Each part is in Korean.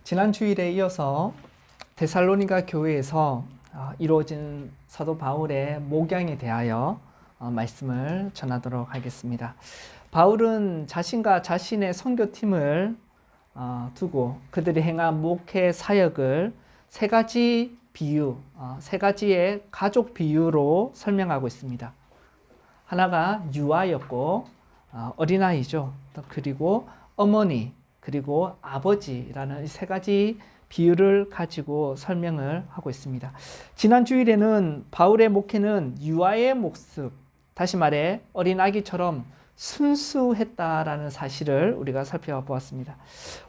지난 주일에 이어서 데살로니가 교회에서 이루어진 사도 바울의 목양에 대하여 말씀을 전하도록 하겠습니다. 바울은 자신과 자신의 선교팀을 두고 그들이 행한 목회 사역을 세 가지 비유, 세 가지의 가족 비유로 설명하고 있습니다. 하나가 유아였고 어린아이죠. 그리고 어머니, 그리고 아버지라는 세 가지 비유를 가지고 설명을 하고 있습니다. 지난 주일에는 바울의 목회는 유아의 모습, 다시 말해 어린 아기처럼 순수했다라는 사실을 우리가 살펴보았습니다.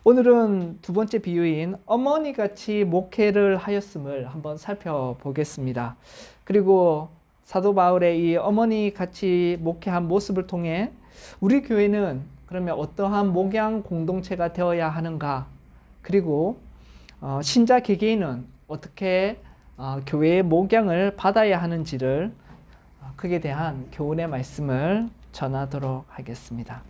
오늘은 두 번째 비유인 어머니같이 목회를 하였음을 한번 살펴보겠습니다. 그리고 사도 바울의 이 어머니같이 목회한 모습을 통해 우리 교회는 그러면 어떠한 목양 공동체가 되어야 하는가, 그리고 신자 개개인은 어떻게 교회의 목양을 받아야 하는지를 그에 대한 교훈의 말씀을 전하도록 하겠습니다.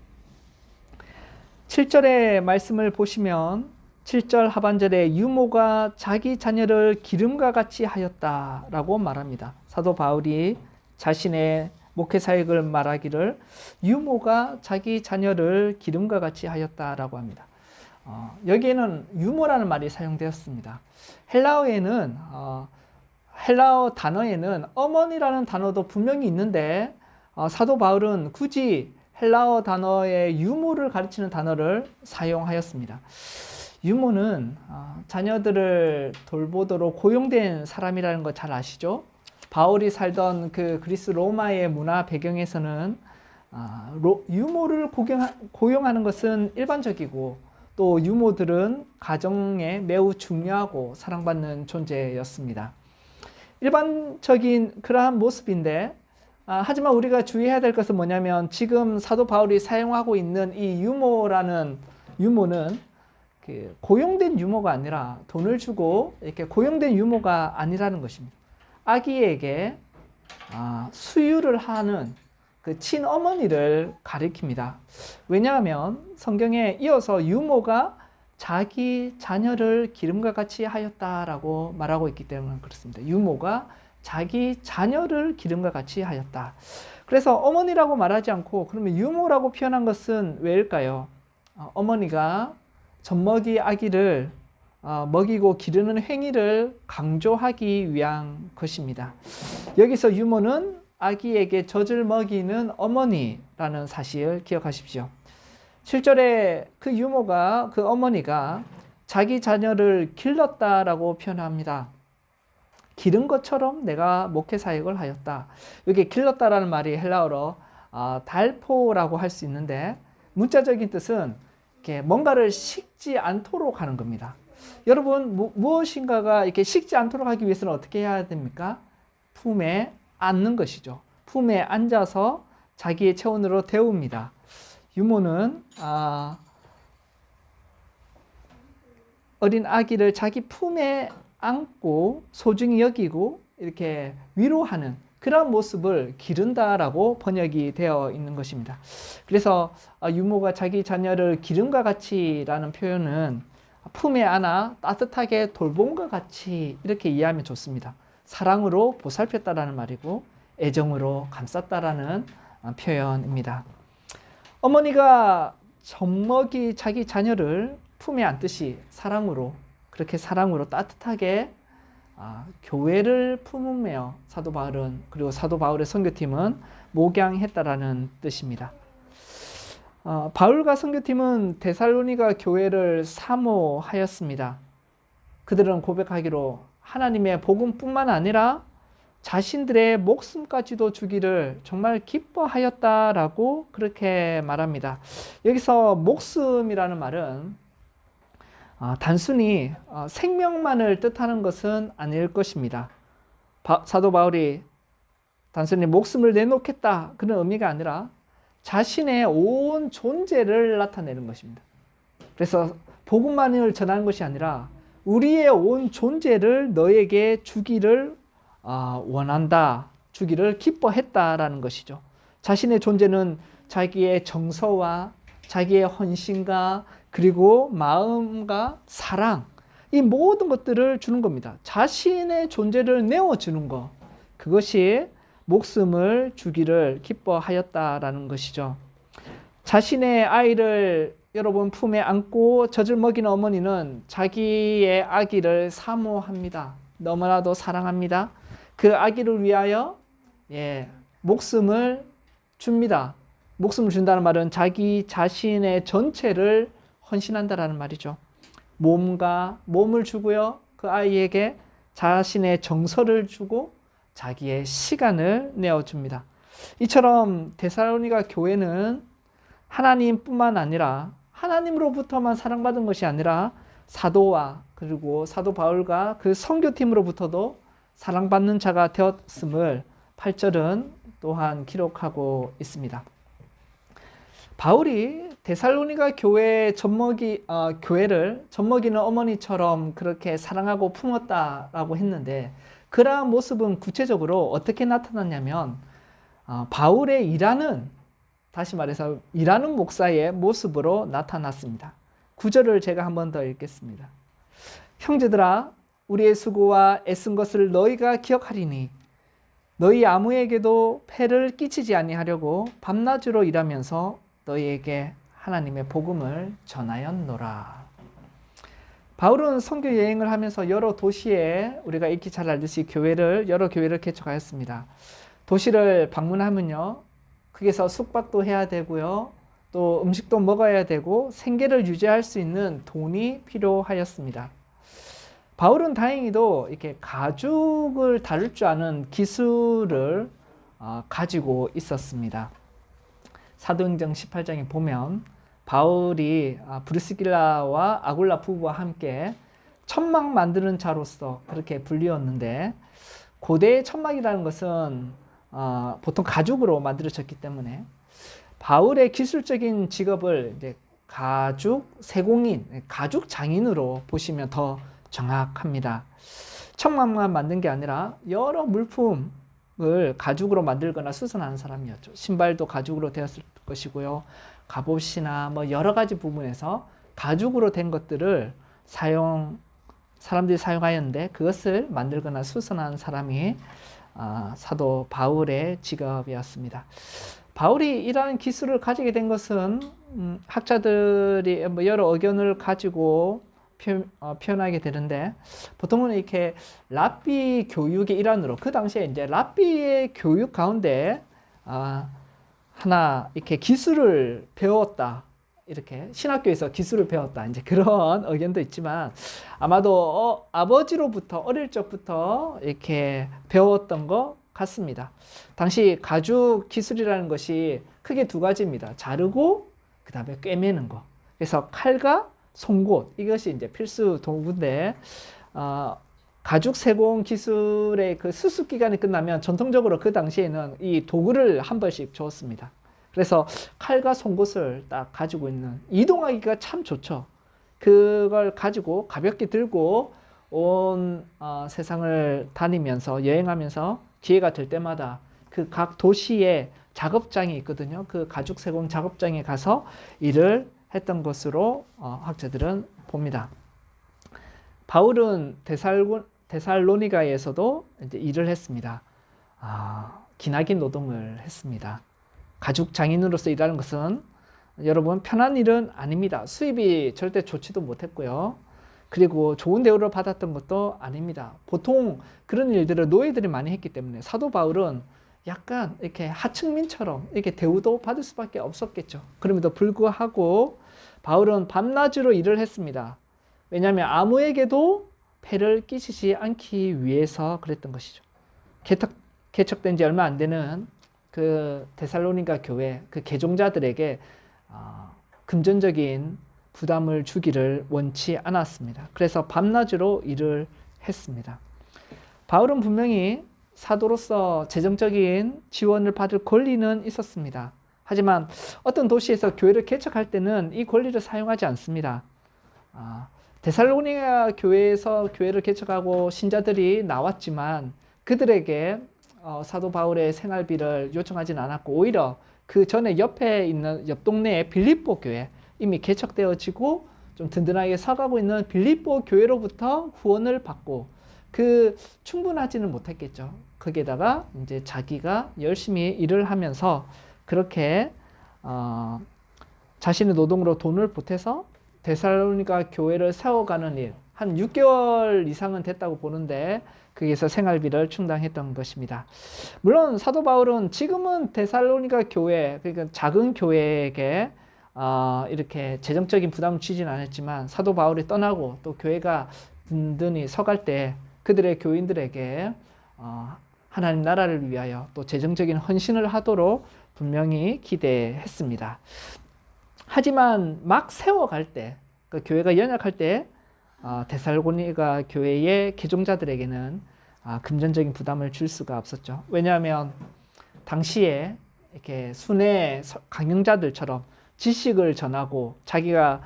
7절의 말씀을 보시면 7절 하반절에 유모가 자기 자녀를 기름과 같이 하였다라고 말합니다. 사도 바울이 자신의 목회 사역을 말하기를 유모가 자기 자녀를 기름과 같이 하였다라고 합니다. 여기에는 유모라는 말이 사용되었습니다. 헬라어 단어에는 어머니라는 단어도 분명히 있는데 사도 바울은 굳이 헬라어 단어의 유모를 가르치는 단어를 사용하였습니다. 유모는 자녀들을 돌보도록 고용된 사람이라는 거 잘 아시죠? 바울이 살던 그 그리스 로마의 문화 배경에서는 유모를 고용하는 것은 일반적이고, 또 유모들은 가정에 매우 중요하고 사랑받는 존재였습니다. 일반적인 그러한 모습인데, 하지만 우리가 주의해야 될 것은 뭐냐면 지금 사도 바울이 사용하고 있는 이 유모라는 유모는 고용된 유모가 아니라, 돈을 주고 이렇게 고용된 유모가 아니라는 것입니다. 아기에게 수유를 하는 그 친어머니를 가리킵니다. 왜냐하면 성경에 이어서 유모가 자기 자녀를 기름과 같이 하였다라고 말하고 있기 때문에 그렇습니다. 유모가 자기 자녀를 기름과 같이 하였다. 그래서 어머니라고 말하지 않고 그러면 유모라고 표현한 것은 왜일까요? 어머니가 젖먹이 아기를 먹이고 기르는 행위를 강조하기 위한 것입니다. 여기서 유모는 아기에게 젖을 먹이는 어머니라는 사실 기억하십시오. 7절에 그 유모가, 그 어머니가 자기 자녀를 길렀다라고 표현합니다. 기른 것처럼 내가 목회 사역을 하였다. 여기 길렀다라는 말이 헬라어로 달포라고 할 수 있는데, 문자적인 뜻은 이렇게 뭔가를 식지 않도록 하는 겁니다. 여러분, 무엇인가가 이렇게 식지 않도록 하기 위해서는 어떻게 해야 됩니까? 품에 안는 것이죠. 품에 앉아서 자기의 체온으로 데웁니다. 유모는 어린 아기를 자기 품에 안고 소중히 여기고 이렇게 위로하는 그런 모습을 기른다라고 번역이 되어 있는 것입니다. 그래서 유모가 자기 자녀를 기름과 같이라는 표현은 품에 안아 따뜻하게 돌봄과 같이 이렇게 이해하면 좋습니다. 사랑으로 보살폈다라는 말이고 애정으로 감쌌다라는 표현입니다. 어머니가 젖먹이 자기 자녀를 품에 안듯이 그렇게 사랑으로 따뜻하게 교회를 품으며 사도 바울은, 그리고 사도 바울의 선교팀은 목양했다라는 뜻입니다. 바울과 선교팀은 데살로니가 교회를 사모하였습니다. 그들은 고백하기로 하나님의 복음뿐만 아니라 자신들의 목숨까지도 주기를 정말 기뻐하였다라고 그렇게 말합니다. 여기서 목숨이라는 말은 단순히 생명만을 뜻하는 것은 아닐 것입니다. 사도 바울이 단순히 목숨을 내놓겠다 그런 의미가 아니라 자신의 온 존재를 나타내는 것입니다. 그래서 복음만을 전하는 것이 아니라 우리의 온 존재를 너에게 주기를 원한다, 주기를 기뻐했다라는 것이죠. 자신의 존재는 자기의 정서와 자기의 헌신과 그리고 마음과 사랑, 이 모든 것들을 주는 겁니다. 자신의 존재를 내어주는 것. 그것이 목숨을 주기를 기뻐하였다라는 것이죠. 자신의 아이를 여러분 품에 안고 젖을 먹이는 어머니는 자기의 아기를 사모합니다. 너무나도 사랑합니다. 그 아기를 위하여 목숨을 줍니다. 목숨을 준다는 말은 자기 자신의 전체를 헌신한다라는 말이죠. 몸을 주고요. 그 아이에게 자신의 정서를 주고 자기의 시간을 내어줍니다. 이처럼 데살로니가 교회는 하나님뿐만 아니라 하나님으로부터만 사랑받은 것이 아니라 사도와 그리고 사도 바울과 그 선교팀으로부터도 사랑받는 자가 되었음을 8절은 또한 기록하고 있습니다. 바울이 데살로니가 교회를 젖먹이는 어머니처럼 그렇게 사랑하고 품었다라고 했는데 그러한 모습은 구체적으로 어떻게 나타났냐면 바울의 다시 말해서 일하는 목사의 모습으로 나타났습니다. 9절을 제가 한 번 더 읽겠습니다. 형제들아 우리의 수고와 애쓴 것을 너희가 기억하리니 너희 아무에게도 폐를 끼치지 아니하려고 밤낮으로 일하면서 너희에게 하나님의 복음을 전하였노라. 바울은 선교 여행을 하면서 여러 도시에 우리가 익히 잘 알듯이 여러 교회를 개척하였습니다. 도시를 방문하면요, 거기서 숙박도 해야 되고요, 또 음식도 먹어야 되고 생계를 유지할 수 있는 돈이 필요하였습니다. 바울은 다행히도 이렇게 가죽을 다룰 줄 아는 기술을 가지고 있었습니다. 사도행전 18장에 보면 바울이 브리스길라와 아굴라 부부와 함께 천막 만드는 자로서 그렇게 불리웠는데 고대의 천막이라는 것은 보통 가죽으로 만들어졌기 때문에 바울의 기술적인 직업을 이제 가죽 세공인, 가죽 장인으로 보시면 더 정확합니다. 천막만 만든 게 아니라 여러 물품을 가죽으로 만들거나 수선하는 사람이었죠. 신발도 가죽으로 되었을 것이고요. 갑옷이나 여러 가지 부분에서 가죽으로 된 것들을 사람들이 사용하였는데 그것을 만들거나 수선하는 사람이 사도 바울의 직업이었습니다. 바울이 이러한 기술을 가지게 된 것은 학자들이 여러 의견을 가지고 표현하게 되는데 보통은 이렇게 랍비 교육의 일환으로 그 당시에 이제 랍비의 교육 가운데 하나 이렇게 기술을 배웠다, 이렇게 신학교에서 기술을 배웠다, 이제 그런 의견도 있지만 아마도 아버지로부터 어릴 적부터 이렇게 배웠던 것 같습니다. 당시 가죽 기술이라는 것이 크게 두 가지입니다. 자르고 그 다음에 꿰매는 거. 그래서 칼과 송곳, 이것이 이제 필수 도구인데 가죽 세공 기술의 그 수습 기간이 끝나면 전통적으로 그 당시에는 이 도구를 한 벌씩 주었습니다. 그래서 칼과 송곳을 딱 가지고 있는, 이동하기가 참 좋죠. 그걸 가지고 가볍게 들고 온 세상을 다니면서 여행하면서 기회가 될 때마다 그 각 도시에 작업장이 있거든요. 그 가죽 세공 작업장에 가서 일을 했던 것으로 학자들은 봅니다. 바울은 데살로니가에서도 이제 일을 했습니다. 기나긴 노동을 했습니다. 가죽 장인으로서 일하는 것은 여러분 편한 일은 아닙니다. 수입이 절대 좋지도 못했고요. 그리고 좋은 대우를 받았던 것도 아닙니다. 보통 그런 일들을 노예들이 많이 했기 때문에 사도 바울은 약간 이렇게 하층민처럼 이렇게 대우도 받을 수밖에 없었겠죠. 그럼에도 불구하고 바울은 밤낮으로 일을 했습니다. 왜냐하면 아무에게도 폐를 끼치지 않기 위해서 그랬던 것이죠. 개척된 지 얼마 안 되는 그 데살로니가 교회 그 개종자들에게 금전적인 부담을 주기를 원치 않았습니다. 그래서 밤낮으로 일을 했습니다. 바울은 분명히 사도로서 재정적인 지원을 받을 권리는 있었습니다. 하지만 어떤 도시에서 교회를 개척할 때는 이 권리를 사용하지 않습니다. 데살로니가 교회에서 교회를 개척하고 신자들이 나왔지만 그들에게 사도 바울의 생활비를 요청하지는 않았고 오히려 그 전에 옆에 있는 옆 동네의 빌립보 교회 이미 개척되어지고 좀 든든하게 서가고 있는 빌립보 교회로부터 후원을 받고 충분하지는 못했겠죠. 거기에다가 이제 자기가 열심히 일을 하면서 그렇게 자신의 노동으로 돈을 보태서 데살로니가 교회를 세워가는 일, 한 6개월 이상은 됐다고 보는데 거기에서 생활비를 충당했던 것입니다. 물론 사도 바울은 지금은 데살로니가 교회, 그러니까 작은 교회에게 이렇게 재정적인 부담을 주지는 않았지만 사도 바울이 떠나고 또 교회가 든든히 서갈 때 그들의 교인들에게 하나님 나라를 위하여 또 재정적인 헌신을 하도록 분명히 기대했습니다. 하지만 막 세워갈 때, 그 교회가 연약할 때 데살로니가 교회의 개종자들에게는 금전적인 부담을 줄 수가 없었죠. 왜냐하면 당시에 이렇게 순회 강령자들처럼 지식을 전하고 자기가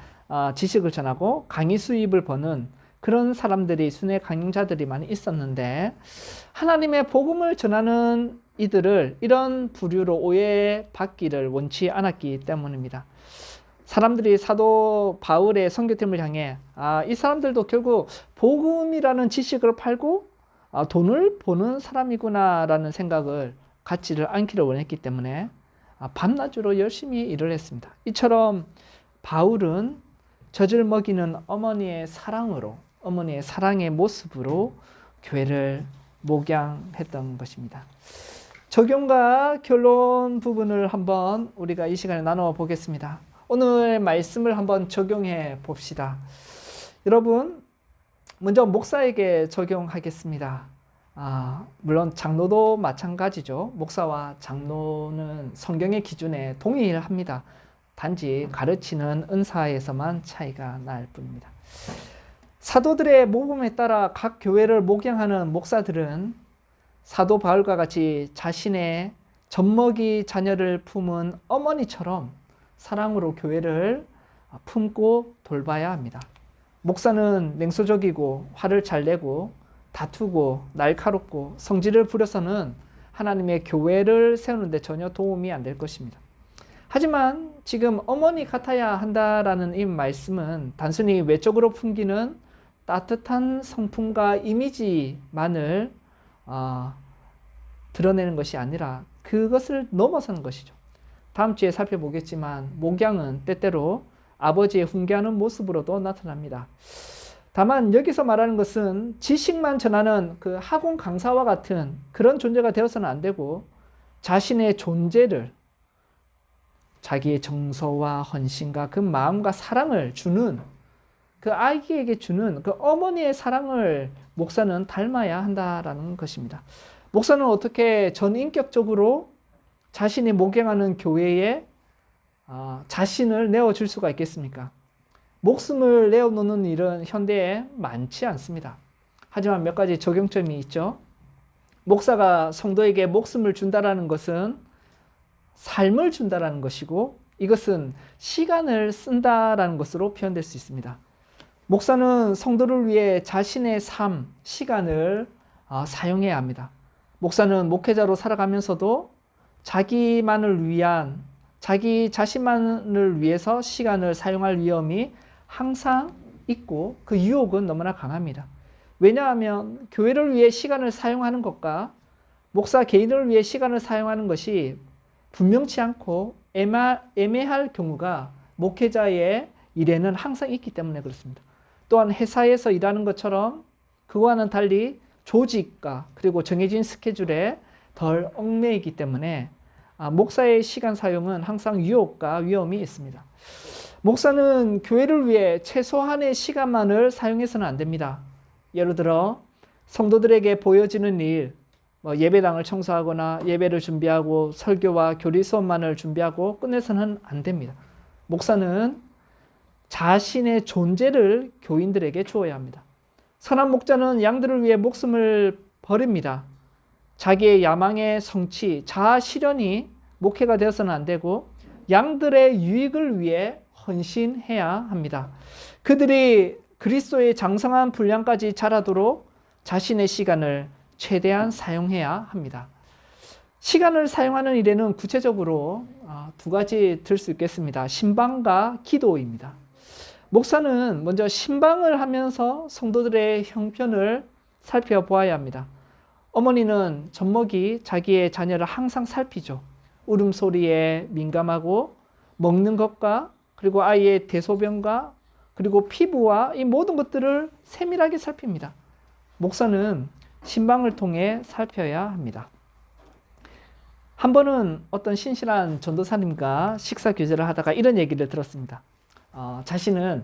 지식을 전하고 강의 수입을 버는 그런 사람들이 순회 강령자들이 많이 있었는데 하나님의 복음을 전하는 이들을 이런 부류로 오해받기를 원치 않았기 때문입니다. 사람들이 사도 바울의 선교팀을 향해 이 사람들도 결국 복음이라는 지식을 팔고 돈을 버는 사람이구나라는 생각을 갖지를 않기를 원했기 때문에 밤낮으로 열심히 일을 했습니다. 이처럼 바울은 젖을 먹이는 어머니의 사랑으로, 어머니의 사랑의 모습으로 교회를 목양했던 것입니다. 적용과 결론 부분을 한번 우리가 이 시간에 나누어 보겠습니다. 오늘 말씀을 한번 적용해 봅시다. 여러분, 먼저 목사에게 적용하겠습니다. 물론 장로도 마찬가지죠. 목사와 장로는 성경의 기준에 동일합니다. 단지 가르치는 은사에서만 차이가 날 뿐입니다. 사도들의 모범에 따라 각 교회를 목양하는 목사들은 사도 바울과 같이 자신의 젖먹이 자녀를 품은 어머니처럼 사랑으로 교회를 품고 돌봐야 합니다. 목사는 냉소적이고 화를 잘 내고 다투고 날카롭고 성질을 부려서는 하나님의 교회를 세우는 데 전혀 도움이 안 될 것입니다. 하지만 지금 어머니 같아야 한다라는 이 말씀은 단순히 외적으로 풍기는 따뜻한 성품과 이미지만을 드러내는 것이 아니라 그것을 넘어서는 것이죠. 다음 주에 살펴보겠지만 목양은 때때로 아버지의 훈계하는 모습으로도 나타납니다. 다만 여기서 말하는 것은 지식만 전하는 그 학원 강사와 같은 그런 존재가 되어서는 안 되고 자신의 존재를 자기의 정서와 헌신과 그 마음과 사랑을 주는 그 아기에게 주는 그 어머니의 사랑을 목사는 닮아야 한다라는 것입니다. 목사는 어떻게 전인격적으로 자신이 목양하는 교회에 자신을 내어줄 수가 있겠습니까? 목숨을 내어놓는 일은 현대에 많지 않습니다. 하지만 몇 가지 적용점이 있죠. 목사가 성도에게 목숨을 준다라는 것은 삶을 준다라는 것이고 이것은 시간을 쓴다라는 것으로 표현될 수 있습니다. 목사는 성도를 위해 자신의 삶, 시간을 사용해야 합니다. 목사는 목회자로 살아가면서도 자기만을 위한, 자기 자신만을 위해서 시간을 사용할 위험이 항상 있고 그 유혹은 너무나 강합니다. 왜냐하면 교회를 위해 시간을 사용하는 것과 목사 개인을 위해 시간을 사용하는 것이 분명치 않고 애매할 경우가 목회자의 일에는 항상 있기 때문에 그렇습니다. 또한 회사에서 일하는 것처럼 그와는 달리 조직과 그리고 정해진 스케줄에 덜 얽매이기 때문에 목사의 시간 사용은 항상 유혹과 위험이 있습니다. 목사는 교회를 위해 최소한의 시간만을 사용해서는 안 됩니다. 예를 들어 성도들에게 보여지는 일, 예배당을 청소하거나 예배를 준비하고 설교와 교리 수업만을 준비하고 끝내서는 안 됩니다. 목사는 자신의 존재를 교인들에게 주어야 합니다. 선한 목자는 양들을 위해 목숨을 버립니다. 자기의 야망의 성취, 자아 실현이 목회가 되어서는 안 되고 양들의 유익을 위해 헌신해야 합니다. 그들이 그리스도의 장성한 분량까지 자라도록 자신의 시간을 최대한 사용해야 합니다. 시간을 사용하는 일에는 구체적으로 두 가지 들 수 있겠습니다. 신방과 기도입니다. 목사는 먼저 신방을 하면서 성도들의 형편을 살펴보아야 합니다. 어머니는 젖먹이 자기의 자녀를 항상 살피죠. 울음소리에 민감하고 먹는 것과 그리고 아이의 대소변과 그리고 피부와 이 모든 것들을 세밀하게 살핍니다. 목사는 신방을 통해 살펴야 합니다. 한 번은 어떤 신실한 전도사님과 식사 교제를 하다가 이런 얘기를 들었습니다. 자신은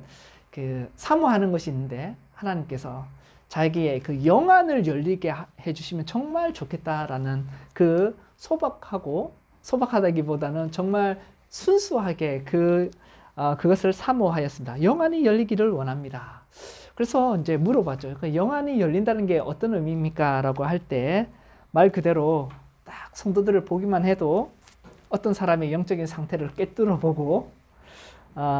사모하는 것이 있는데 하나님께서 자기의 그 영안을 열리게 해주시면 정말 좋겠다라는 그 소박하다기보다는 정말 순수하게 그것을 사모하였습니다. 영안이 열리기를 원합니다. 그래서 이제 물어봤죠. 그 영안이 열린다는 게 어떤 의미입니까? 라고 할 때 말 그대로 딱 성도들을 보기만 해도 어떤 사람의 영적인 상태를 꿰뚫어 보고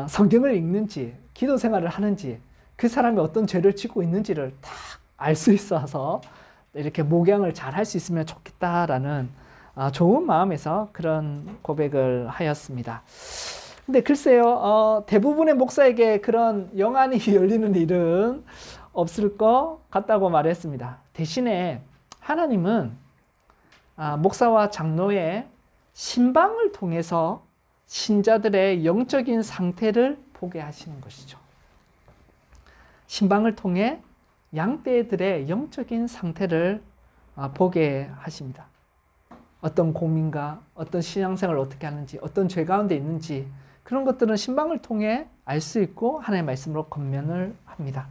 성경을 읽는지 기도 생활을 하는지 그 사람이 어떤 죄를 짓고 있는지를 딱 알 수 있어서 이렇게 목양을 잘 할 수 있으면 좋겠다라는 좋은 마음에서 그런 고백을 하였습니다. 근데 글쎄요, 대부분의 목사에게 그런 영안이 열리는 일은 없을 것 같다고 말했습니다. 대신에 하나님은 목사와 장로의 신방을 통해서 신자들의 영적인 상태를 보게 하시는 것이죠. 신방을 통해 양떼들의 영적인 상태를 보게 하십니다. 어떤 고민과 어떤 신앙생활을 어떻게 하는지, 어떤 죄 가운데 있는지 그런 것들은 신방을 통해 알 수 있고 하나님의 말씀으로 권면을 합니다.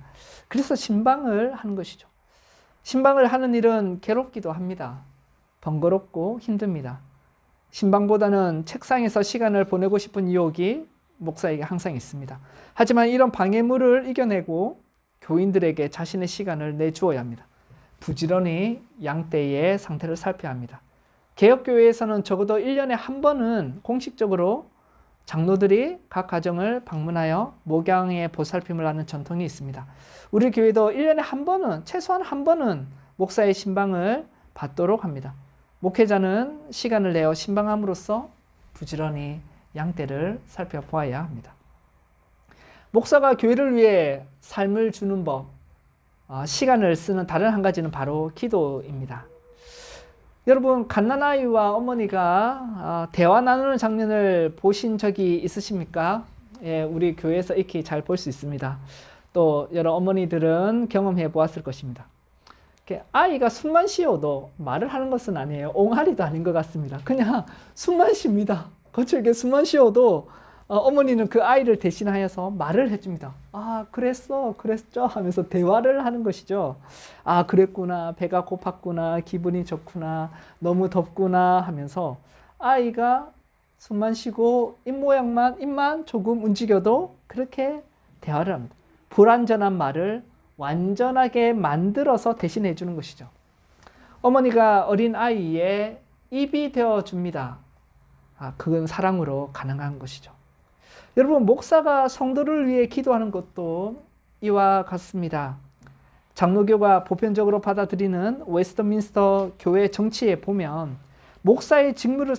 그래서 신방을 하는 것이죠. 신방을 하는 일은 괴롭기도 합니다. 번거롭고 힘듭니다. 신방보다는 책상에서 시간을 보내고 싶은 유혹이 목사에게 항상 있습니다. 하지만 이런 방해물을 이겨내고 교인들에게 자신의 시간을 내주어야 합니다. 부지런히 양떼의 상태를 살펴야 합니다. 개혁교회에서는 적어도 1년에 한 번은 공식적으로 장로들이 각 가정을 방문하여 목양의 보살핌을 하는 전통이 있습니다. 우리 교회도 1년에 한 번은, 최소한 한 번은 목사의 신방을 받도록 합니다. 목회자는 시간을 내어 신방함으로써 부지런히 양떼를 살펴보아야 합니다. 목사가 교회를 위해 삶을 주는 법, 시간을 쓰는 다른 한 가지는 바로 기도입니다. 여러분, 갓난아이와 어머니가 대화 나누는 장면을 보신 적이 있으십니까? 예, 우리 교회에서 익히 잘 볼 수 있습니다. 또 여러 어머니들은 경험해 보았을 것입니다. 아이가 숨만 쉬어도 말을 하는 것은 아니에요. 옹알이도 아닌 것 같습니다. 그냥 숨만 쉽니다. 거칠게 숨만 쉬어도 어머니는 그 아이를 대신하여서 말을 해줍니다. 그랬죠 하면서 대화를 하는 것이죠. 그랬구나, 배가 고팠구나, 기분이 좋구나, 너무 덥구나 하면서 아이가 숨만 쉬고 입만 조금 움직여도 그렇게 대화를 합니다. 불완전한 말을 완전하게 만들어서 대신해 주는 것이죠. 어머니가 어린 아이의 입이 되어 줍니다. 그건 사랑으로 가능한 것이죠. 여러분, 목사가 성도를 위해 기도하는 것도 이와 같습니다. 장로교가 보편적으로 받아들이는 웨스트민스터 교회 정치에 보면 목사의 직무를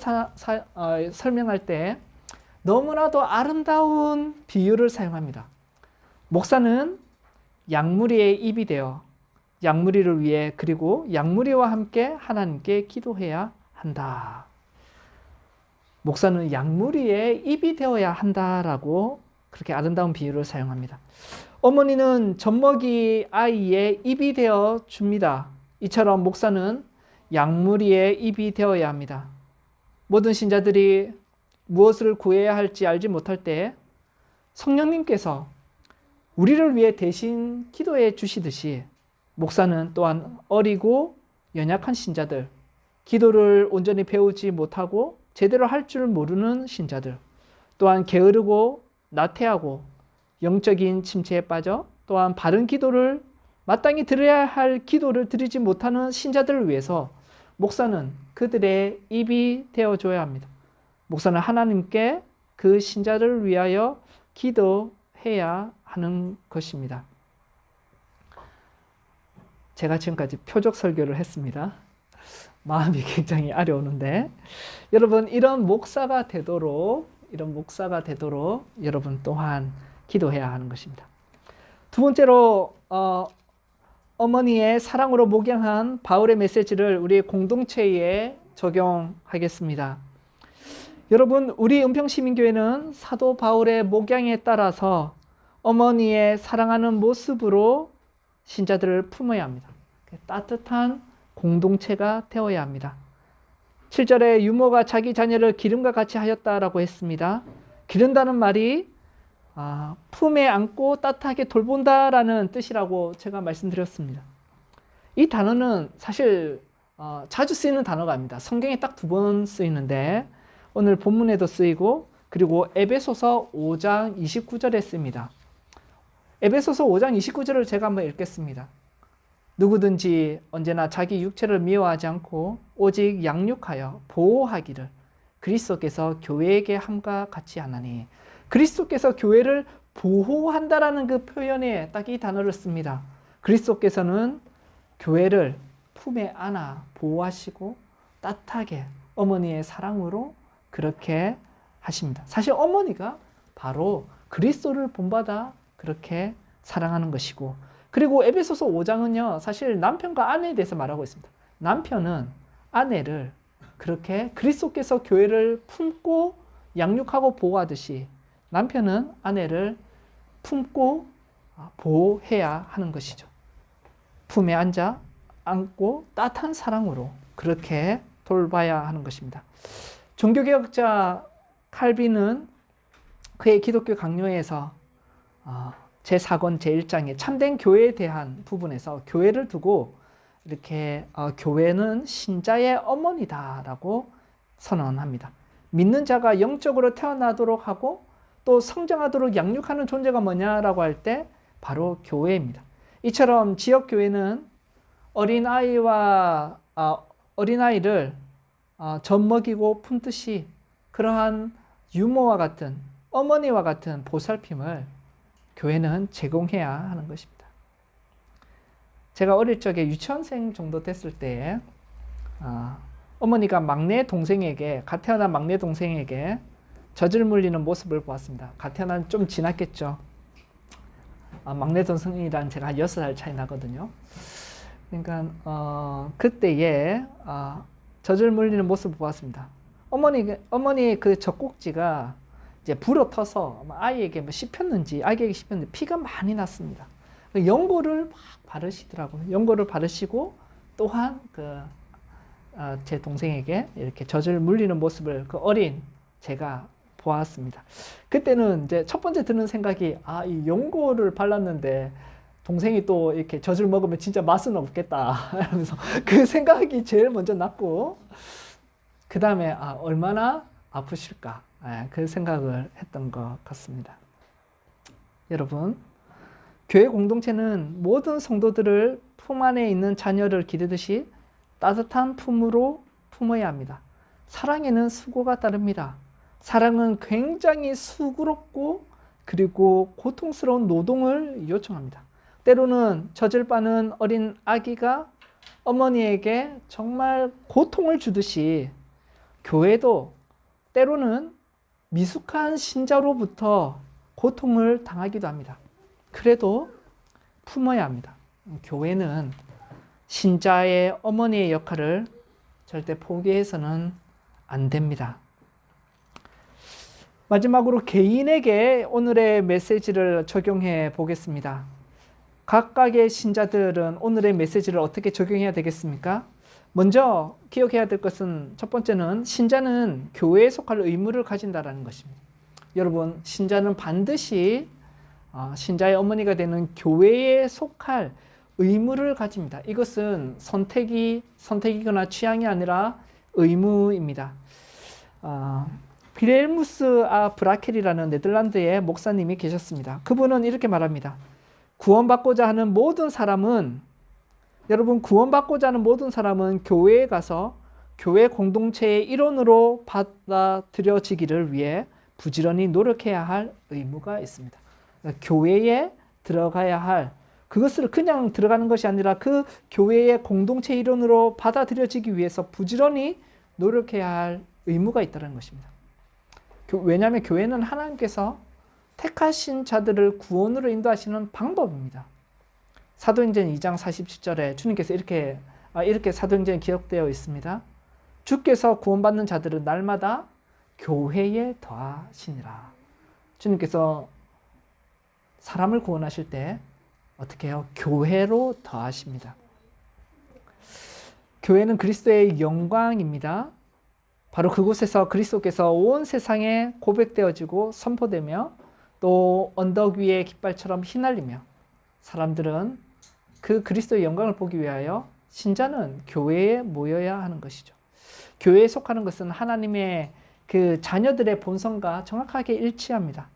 설명할 때 너무나도 아름다운 비유를 사용합니다. 목사는 양무리의 입이 되어 양무리를 위해 그리고 양무리와 함께 하나님께 기도해야 한다. 목사는 양무리의 입이 되어야 한다라고 그렇게 아름다운 비유를 사용합니다. 어머니는 젖먹이 아이의 입이 되어 줍니다. 이처럼 목사는 양무리의 입이 되어야 합니다. 모든 신자들이 무엇을 구해야 할지 알지 못할 때 성령님께서 우리를 위해 대신 기도해 주시듯이 목사는 또한 어리고 연약한 신자들, 기도를 온전히 배우지 못하고 제대로 할 줄 모르는 신자들, 또한 게으르고 나태하고 영적인 침체에 빠져 또한 바른 기도를 마땅히 드려야 할 기도를 드리지 못하는 신자들을 위해서 목사는 그들의 입이 되어줘야 합니다. 목사는 하나님께 그 신자를 위하여 기도해야 하는 것입니다. 제가 지금까지 표적 설교를 했습니다. 마음이 굉장히 아려오는데 여러분, 이런 목사가 되도록 여러분 또한 기도해야 하는 것입니다. 두 번째로 어머니의 사랑으로 목양한 바울의 메시지를 우리 공동체에 적용하겠습니다. 여러분, 우리 은평시민교회는 사도 바울의 목양에 따라서 어머니의 사랑하는 모습으로 신자들을 품어야 합니다. 따뜻한 공동체가 되어야 합니다. 7절에 유모가 자기 자녀를 기름과 같이 하였다라고 했습니다. 기른다는 말이 품에 안고 따뜻하게 돌본다라는 뜻이라고 제가 말씀드렸습니다. 이 단어는 사실 자주 쓰이는 단어가 아닙니다. 성경에 딱 2번 쓰이는데 오늘 본문에도 쓰이고 그리고 에베소서 5장 29절에 씁니다. 에베소서 5장 29절을 제가 한번 읽겠습니다. 누구든지 언제나 자기 육체를 미워하지 않고 오직 양육하여 보호하기를 그리스도께서 교회에게 함과 같이 하나니, 그리스도께서 교회를 보호한다라는 그 표현에 딱 이 단어를 씁니다. 그리스도께서는 교회를 품에 안아 보호하시고 따뜻하게 어머니의 사랑으로 그렇게 하십니다. 사실 어머니가 바로 그리스도를 본받아 그렇게 사랑하는 것이고, 그리고 에베소서 5장은요 사실 남편과 아내에 대해서 말하고 있습니다. 남편은 아내를 그렇게 그리스도께서 교회를 품고 양육하고 보호하듯이 남편은 아내를 품고 보호해야 하는 것이죠. 품에 안고 따뜻한 사랑으로 그렇게 돌봐야 하는 것입니다. 종교개혁자 칼빈은 그의 기독교 강요에서 제4권 제1장에 참된 교회에 대한 부분에서 교회를 두고 이렇게 교회는 신자의 어머니다라고 선언합니다. 믿는 자가 영적으로 태어나도록 하고 또 성장하도록 양육하는 존재가 뭐냐라고 할 때 바로 교회입니다. 이처럼 지역교회는 어린아이를 젖먹이고 품듯이 그러한 유모와 같은 어머니와 같은 보살핌을 교회는 제공해야 하는 것입니다. 제가 어릴 적에 유치원생 정도 됐을 때 어머니가 갓 태어난 막내 동생에게 젖을 물리는 모습을 보았습니다. 갓 태어난 좀 지났겠죠. 막내 동생이랑 제가 한 6살 차이 나거든요. 그러니까 그때에 젖을 물리는 모습을 보았습니다. 어머니의 그 젖꼭지가 이제 불어 터서 아이에게 아이에게 씹혔는지 피가 많이 났습니다. 연고를 막 바르시더라고요. 연고를 바르시고 또한 제 동생에게 이렇게 젖을 물리는 모습을 그 어린 제가 보았습니다. 그때는 이제 첫 번째 드는 생각이 이 연고를 발랐는데 동생이 또 이렇게 젖을 먹으면 진짜 맛은 없겠다 하면서 그 생각이 제일 먼저 났고, 그 다음에 얼마나 아프실까 그 생각을 했던 것 같습니다. 여러분, 교회 공동체는 모든 성도들을 품 안에 있는 자녀를 기르듯이 따뜻한 품으로 품어야 합니다. 사랑에는 수고가 따릅니다. 사랑은 굉장히 수고롭고 그리고 고통스러운 노동을 요청합니다. 때로는 젖을 빠는 어린 아기가 어머니에게 정말 고통을 주듯이 교회도 때로는 미숙한 신자로부터 고통을 당하기도 합니다. 그래도 품어야 합니다. 교회는 신자의 어머니의 역할을 절대 포기해서는 안 됩니다. 마지막으로 개인에게 오늘의 메시지를 적용해 보겠습니다. 각각의 신자들은 오늘의 메시지를 어떻게 적용해야 되겠습니까? 먼저 기억해야 될 것은, 첫 번째는 신자는 교회에 속할 의무를 가진다는 것입니다. 여러분, 신자는 반드시 신자의 어머니가 되는 교회에 속할 의무를 가집니다. 이것은 선택이거나 취향이 아니라 의무입니다. 빌헬무스 브라켈이라는 네덜란드의 목사님이 계셨습니다. 그분은 이렇게 말합니다. 구원받고자 하는 모든 사람은 교회에 가서 교회 공동체의 일원으로 받아들여지기를 위해 부지런히 노력해야 할 의무가 있습니다. 교회에 들어가야 할, 그것을 그냥 들어가는 것이 아니라 그 교회의 공동체 일원으로 받아들여지기 위해서 부지런히 노력해야 할 의무가 있다는 것입니다. 왜냐하면 교회는 하나님께서 택하신 자들을 구원으로 인도하시는 방법입니다. 사도행전 2장 47절에 주님께서 이렇게 사도행전에 기록되어 있습니다. 주께서 구원받는 자들은 날마다 교회에 더하시니라. 주님께서 사람을 구원하실 때 어떻게 해요? 교회로 더하십니다. 교회는 그리스도의 영광입니다. 바로 그곳에서 그리스도께서 온 세상에 고백되어지고 선포되며 또 언덕 위의 깃발처럼 휘날리며 사람들은 그 그리스도의 영광을 보기 위하여 신자는 교회에 모여야 하는 것이죠. 교회에 속하는 것은 하나님의 그 자녀들의 본성과 정확하게 일치합니다.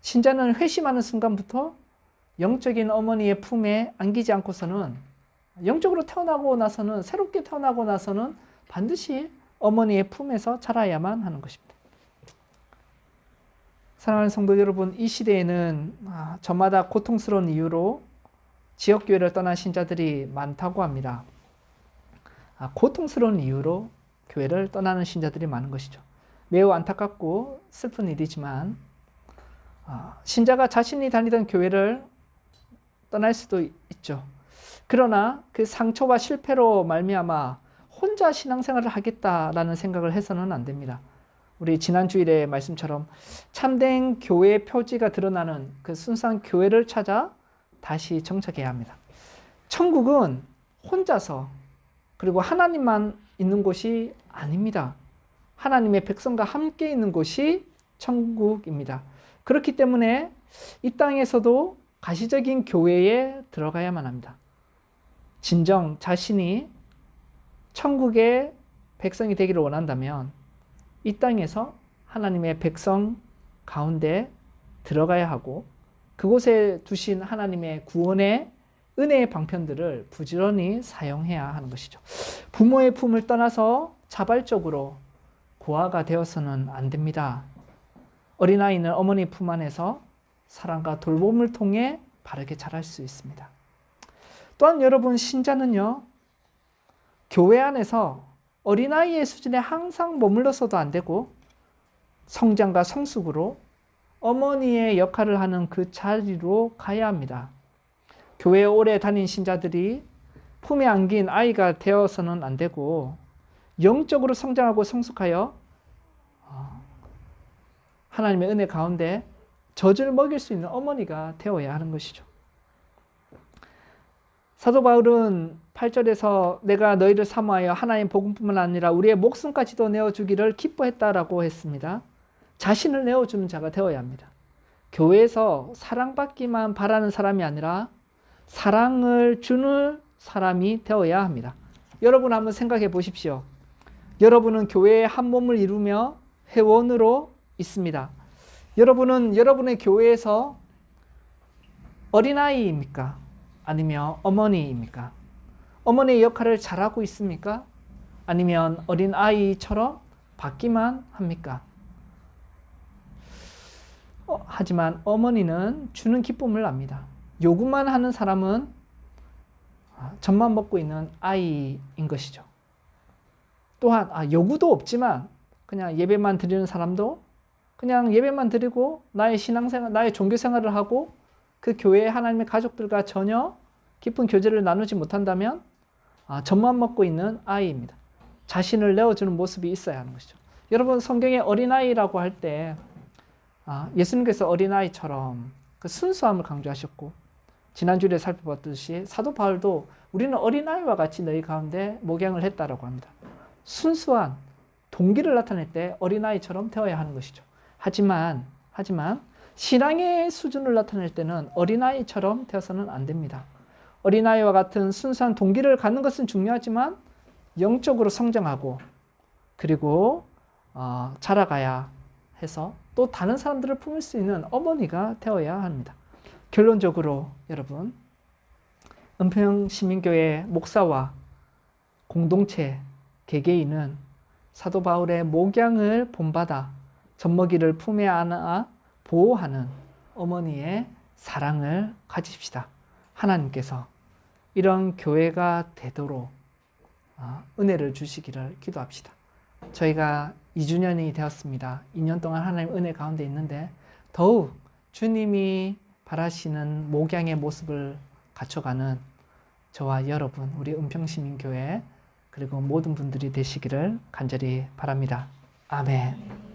신자는 회심하는 순간부터 영적인 어머니의 품에 안기지 않고서는 영적으로 태어나고 나서는 새롭게 태어나고 나서는 반드시 어머니의 품에서 자라야만 하는 것입니다. 사랑하는 성도 여러분, 이 시대에는 저마다 고통스러운 이유로 지역교회를 떠난 신자들이 많다고 합니다. 고통스러운 이유로 교회를 떠나는 신자들이 많은 것이죠. 매우 안타깝고 슬픈 일이지만 신자가 자신이 다니던 교회를 떠날 수도 있죠. 그러나 그 상처와 실패로 말미암아 혼자 신앙생활을 하겠다라는 생각을 해서는 안 됩니다. 우리 지난 주일의 말씀처럼 참된 교회의 표지가 드러나는 그 순수한 교회를 찾아 다시 정착해야 합니다. 천국은 혼자서 그리고 하나님만 있는 곳이 아닙니다. 하나님의 백성과 함께 있는 곳이 천국입니다. 그렇기 때문에 이 땅에서도 가시적인 교회에 들어가야만 합니다. 진정 자신이 천국의 백성이 되기를 원한다면 이 땅에서 하나님의 백성 가운데 들어가야 하고 그곳에 두신 하나님의 구원의 은혜의 방편들을 부지런히 사용해야 하는 것이죠. 부모의 품을 떠나서 자발적으로 고아가 되어서는 안 됩니다. 어린아이는 어머니 품 안에서 사랑과 돌봄을 통해 바르게 자랄 수 있습니다. 또한 여러분, 신자는요, 교회 안에서 어린아이의 수준에 항상 머물러서도 안 되고 성장과 성숙으로 어머니의 역할을 하는 그 자리로 가야 합니다. 교회에 오래 다닌 신자들이 품에 안긴 아이가 되어서는 안 되고 영적으로 성장하고 성숙하여 하나님의 은혜 가운데 젖을 먹일 수 있는 어머니가 되어야 하는 것이죠. 사도 바울은 8절에서 내가 너희를 사모하여 하나님 복음뿐만 아니라 우리의 목숨까지도 내어주기를 기뻐했다라고 했습니다. 자신을 내어주는 자가 되어야 합니다. 교회에서 사랑받기만 바라는 사람이 아니라 사랑을 주는 사람이 되어야 합니다. 여러분 한번 생각해 보십시오. 여러분은 교회의 한 몸을 이루며 회원으로 있습니다. 여러분은 여러분의 교회에서 어린아이입니까? 아니면 어머니입니까? 어머니의 역할을 잘하고 있습니까? 아니면 어린아이처럼 받기만 합니까? 하지만 어머니는 주는 기쁨을 압니다. 요구만 하는 사람은 젖만 먹고 있는 아이인 것이죠. 또한 요구도 없지만 그냥 예배만 드리는 사람도 그냥 예배만 드리고 나의 신앙생활, 나의 종교생활을 하고 그 교회의 하나님의 가족들과 전혀 깊은 교제를 나누지 못한다면 젖만 먹고 있는 아이입니다. 자신을 내어주는 모습이 있어야 하는 것이죠. 여러분, 성경에 어린아이라고 할 때 예수님께서 어린아이처럼 그 순수함을 강조하셨고 지난주에 살펴봤듯이 사도 바울도 우리는 어린아이와 같이 너희 가운데 목양을 했다라고 합니다. 순수한 동기를 나타낼 때 어린아이처럼 되어야 하는 것이죠. 하지만 신앙의 수준을 나타낼 때는 어린아이처럼 되어서는 안 됩니다. 어린아이와 같은 순수한 동기를 갖는 것은 중요하지만 영적으로 성장하고 그리고 자라가야 해서 또 다른 사람들을 품을 수 있는 어머니가 되어야 합니다. 결론적으로 여러분, 은평시민교회 목사와 공동체 개개인은 사도 바울의 목양을 본받아 젖먹이를 품에 안아 보호하는 어머니의 사랑을 가집시다. 하나님께서 이런 교회가 되도록 은혜를 주시기를 기도합시다. 저희가 2주년이 되었습니다. 2년 동안 하나님 은혜 가운데 있는데 더욱 주님이 바라시는 목양의 모습을 갖춰가는 저와 여러분, 우리 은평시민교회 그리고 모든 분들이 되시기를 간절히 바랍니다. 아멘.